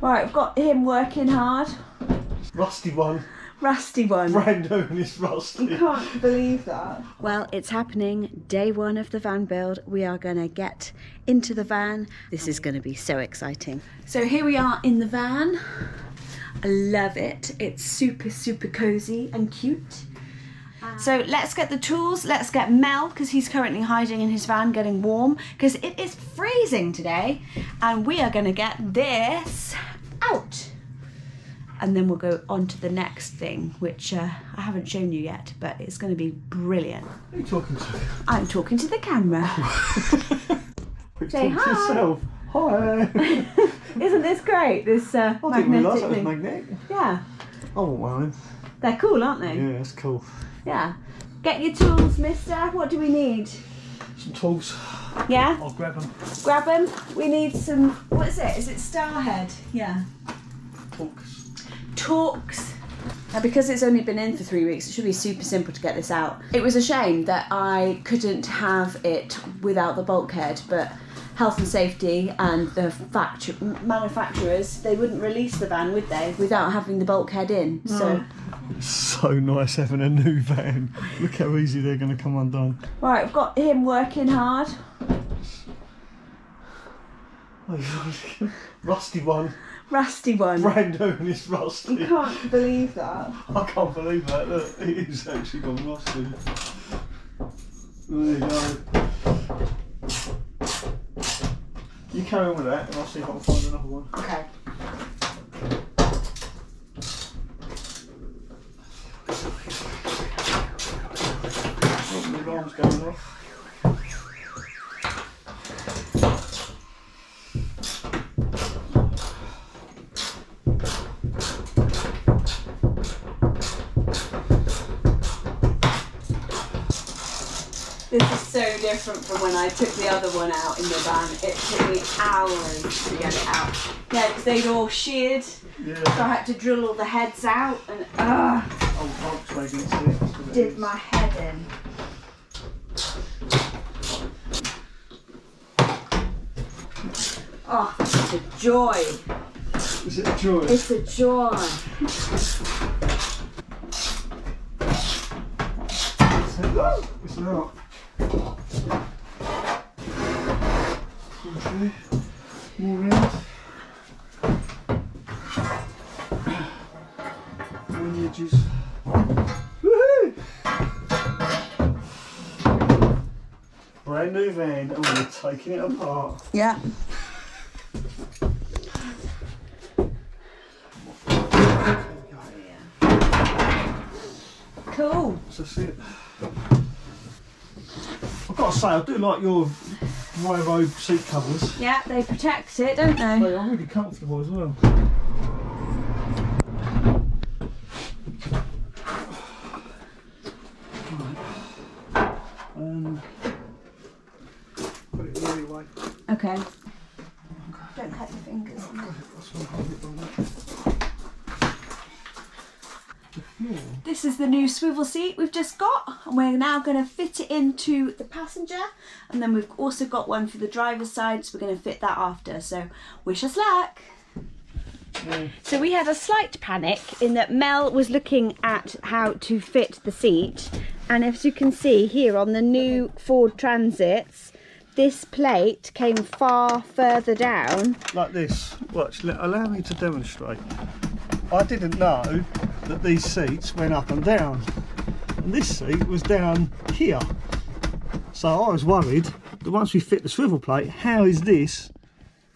Right, I've got him working hard. Rusty one. Rusty one. Brand new and it's rusty. You can't believe that. Well, it's happening. Day one of the van build. We are going to get into the van. This is going to be so exciting. So here we are in the van. I love it. It's super, super cozy and cute. So let's get the tools. Let's get Mel, because he's currently hiding in his van getting warm, because it is freezing today. And we are going to get this out. And then we'll go on to the next thing, which I haven't shown you yet, but it's going to be brilliant. Who are you talking to? I'm talking to the camera. Say hi. Yourself. Hi. Isn't this great? This I didn't realise that was magnetic. Yeah. I want one of them. They're cool, aren't they? Yeah, that's cool. Yeah. Get your tools, mister. What do we need? Some tools. Yeah? I'll grab them. Grab them. We need some, what is it? Is it Starhead? Yeah. Torx. Now, because it's only been in for 3 weeks, it should be super simple to get this out. It was a shame that I couldn't have it without the bulkhead, but health and safety and the manufacturers, they wouldn't release the van, would they, without having the bulkhead in? So It's so nice having a new van. Look how easy they're going to come undone. right, I've got him working hard. Rusty one. Rusty one. Brand new and it's rusty. You can't believe that. I can't believe that. Look, it is actually gone rusty. There you go. You carry on with that and I'll see if I can find another one. Okay. Oh, my alarm's going off. This is so different from when I took the other one out in the van. It took me hours to get it out. Yeah, because they'd all sheared, Yeah. so I had to drill all the heads out and Old Volkswagen did my head in. Oh, it's a joy. Is it a joy? It's a joy. It's out. Okay. More round. On the edges. Woohoo! Brand new van and we're taking it apart. Yeah. Cool. So that's it. I've got to say, I do like your Volvo seat covers. Yeah, they protect it, don't they? They are really comfortable as well. Right. Put it the other way. Okay. Don't cut your fingers. This is the new swivel seat we've just got, and we're now going to fit it into the passenger, and then we've also got one for the driver's side, so we're going to fit that after, so wish us luck. So we had a slight panic in that Mel was looking at how to fit the seat, and as you can see here on the new Ford Transits, this plate came far further down. Like this. Watch, allow me to demonstrate. I didn't know that these seats went up and down. And this seat was down here. So I was worried that once we fit the swivel plate, how is this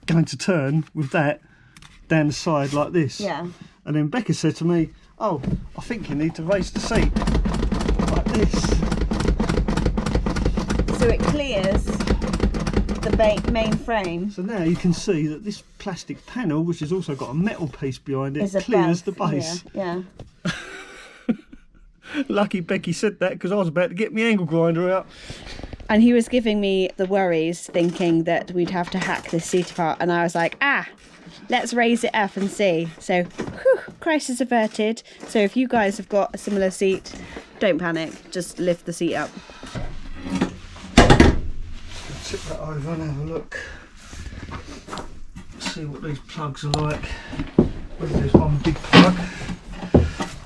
going to turn with that down the side like this? Yeah. And then Becca said to me, oh, I think you need to raise the seat like this. So it clears the main frame. So now you can see that this plastic panel, which has also got a metal piece behind it, Is a clears belt the base. here, yeah. Lucky Becky said that because I was about to get my angle grinder out. And he was giving me the worries, thinking that we'd have to hack this seat apart, and I was like, let's raise it up and see. So, crisis averted. So if you guys have got a similar seat, don't panic, just lift the seat up. Tip that over and have a look. So see what these plugs are like. Whether there's one big plug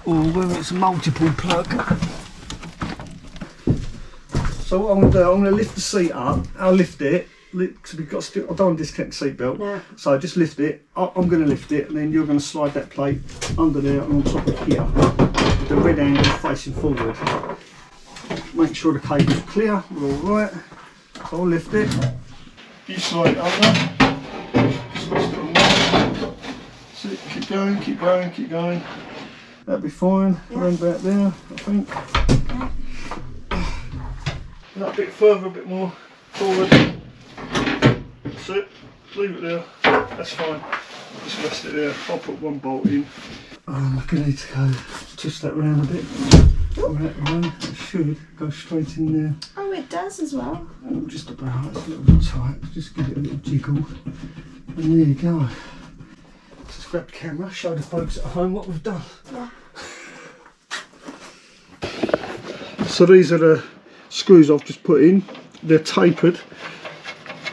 or whether it's a multiple plug. So what I'm going to do, I'm going to lift the seat up. I'll lift it. Because we've got I don't want to disconnect the seat belt. No. So I just lift it. I'm going to lift it, and then you're going to slide that plate under there and on top of here. With the red handle facing forward. Make sure the cable's clear. We're all right. So I'll lift it. You slide it under. Switch it on. That's it. Keep going, keep going, keep going. That'll be fine. Yeah. Around about there, I think. Yeah. That bit further, a bit more forward. That's it. Leave it there. That's fine. Just rest it there. I'll put one bolt in. I'm going to need to go twist that round a bit. It should go straight in there. Oh, it does as well. Oh, just about. It's a little bit tight. Just give it a little jiggle. And there you go. Just grab the camera, show the folks at home what we've done. Yeah. So these are the screws I've just put in. They're tapered.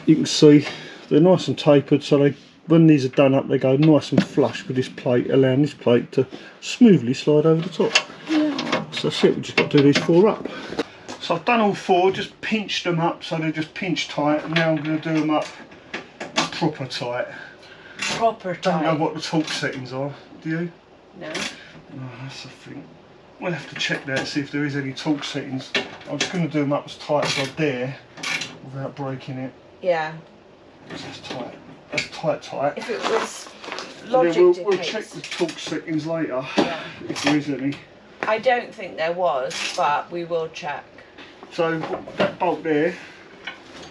You can see they're nice and tapered, so they, when these are done up, they go nice and flush with this plate, allowing this plate to smoothly slide over the top. Yeah. So that's it, we just got to do these 4 up. So I've done all 4, just pinched them up so they're just pinched tight, and now I'm going to do them up proper tight. Proper tight? I don't know what the torque settings are, do you? No. No, that's the thing. We'll have to check that, see if there is any torque settings. I'm just going to do them up as tight as I dare without breaking it. Yeah. That's tight. That's tight. If it was logic we'll check the torque settings later, yeah, if there is any. I don't think there was, but we will check. So that bolt there,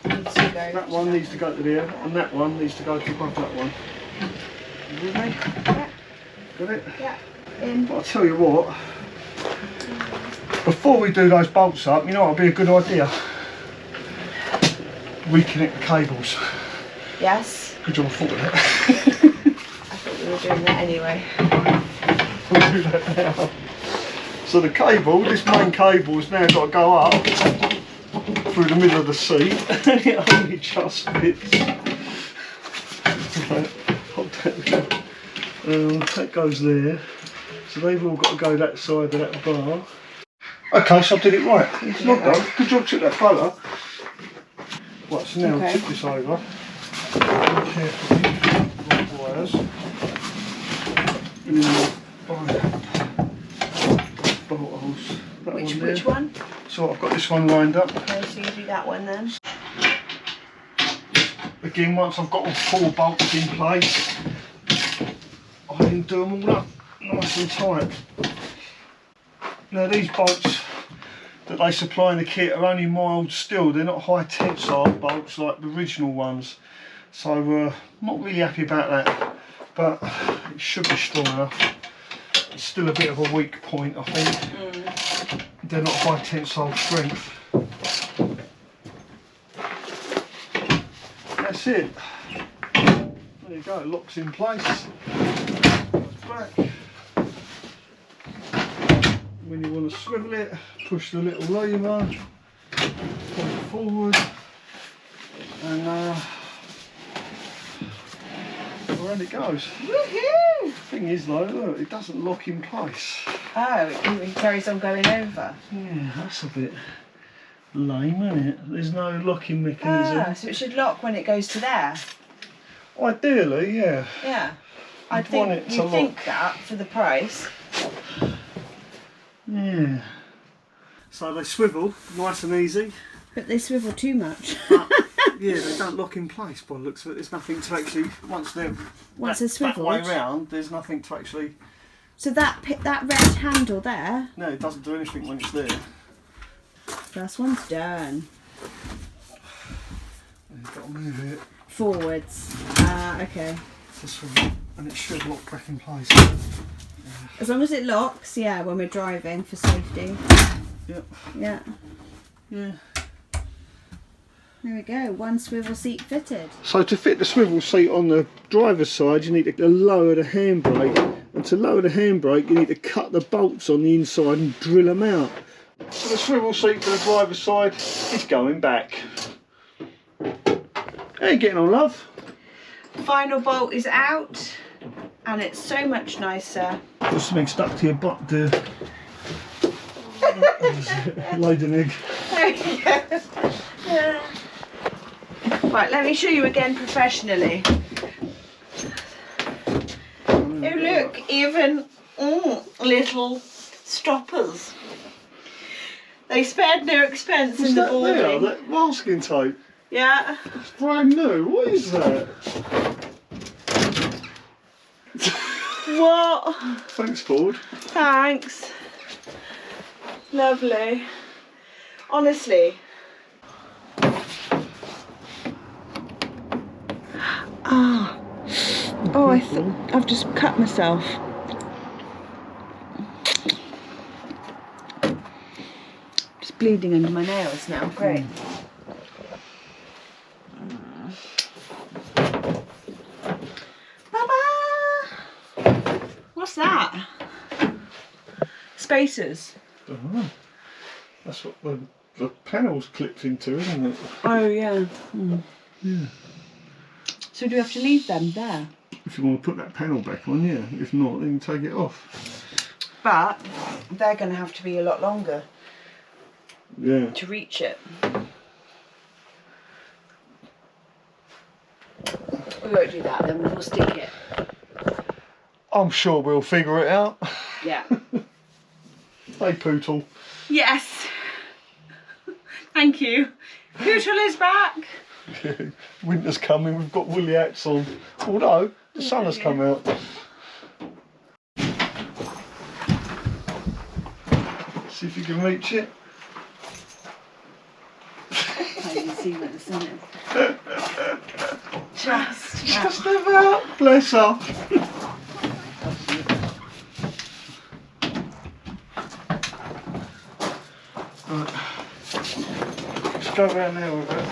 needs to go that one needs to go to there, and that one needs to go to above that one. You with me? Yeah. Got it? Yeah. But I'll tell you what, before we do those bolts up, you know what would be a good idea? Reconnect the cables. Yes. Good job I thought of that. I thought we were doing that anyway. We'll do that now. So the cable, this main cable has now got to go up through the middle of the seat, and it only just fits. That goes there. So they've all got to go that side of that bar. Okay, so I did it right. Well done. Good job, took that photo. Right, so now I'll tip this over. Carefully, right wires. And then bolt holes. Which one? So I've got this one lined up. Okay, so you do that one then. Again, once I've got all 4 bolts in place, I then do them all up nice and tight. Now these bolts that they supply in the kit are only mild steel, they're not high tensile bolts like the original ones. So I'm not really happy about that, but it should be strong enough. It's still a bit of a weak point, I think. They're not high tensile strength. That's it. There you go, it locks in place. Back. When you want to swivel it, push the little lever, pull it forward, and around it goes. Woohoo! Thing is though, look, it doesn't lock in place. Oh, it carries on going over. Yeah, that's a bit lame, isn't it? There's no locking mechanism. Ah, so it should lock when it goes to there. Ideally, yeah. Yeah. I You'd think want it to you think lock. that for the price. Yeah. So they swivel, nice and easy. But they swivel too much. But, yeah, they don't lock in place by the looks of it. There's nothing to actually, once they're swiveled. that way round, there's nothing to actually... So that red handle there... No, it doesn't do anything when it's there. First one's done. You've got to move it. Forwards. Okay. This one, and it should lock back in place. As long as it locks, yeah, when we're driving for safety. Yep. Yeah. Yeah. There we go, one swivel seat fitted. So to fit the swivel seat on the driver's side, you need to lower the handbrake. And to lower the handbrake, you need to cut the bolts on the inside and drill them out. So the swivel seat for the driver's side is going back. How you getting on, love? Final bolt is out and it's so much nicer. Got something stuck to your butt, dear. Laid an egg. There you go. Right, let me show you again professionally. Oh look, even little stoppers. They spared no expense in the boarding. That masking tape? Yeah. It's brand new. What is that? What? Thanks, Ford. Thanks. Lovely. Honestly. Ah. Oh, I've just cut myself. Just bleeding under my nails now. Great. Baba! What's that? Spacers. Oh, that's what the panel's clipped into, isn't it? Oh yeah. Yeah. So do we have to leave them there? If you want to put that panel back on, yeah. If not, then take it off. But they're going to have to be a lot longer. Yeah. To reach it. We won't do that then, we'll stick it. I'm sure we'll figure it out. Yeah. Hey, Pootle. Yes. Thank you. Pootle is back. Winter's coming, we've got woolly hats on. Although, the sun has come out. See if you can reach it. I can see where the sun is. Just about. Bless her. Right. Let's go around there with it.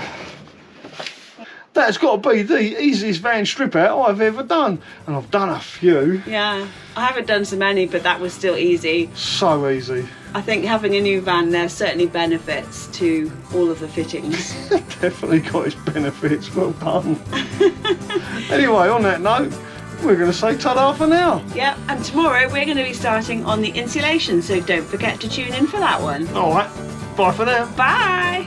That's got to be the easiest van strip out I've ever done. And I've done a few. Yeah, I haven't done so many, but that was still easy. So easy. I think having a new van, there's certainly benefits to all of the fittings. Definitely got its benefits, well done. Anyway, on that note, we're going to say ta-da for now. Yep, and tomorrow we're going to be starting on the insulation, so don't forget to tune in for that one. Alright, bye for now. Bye!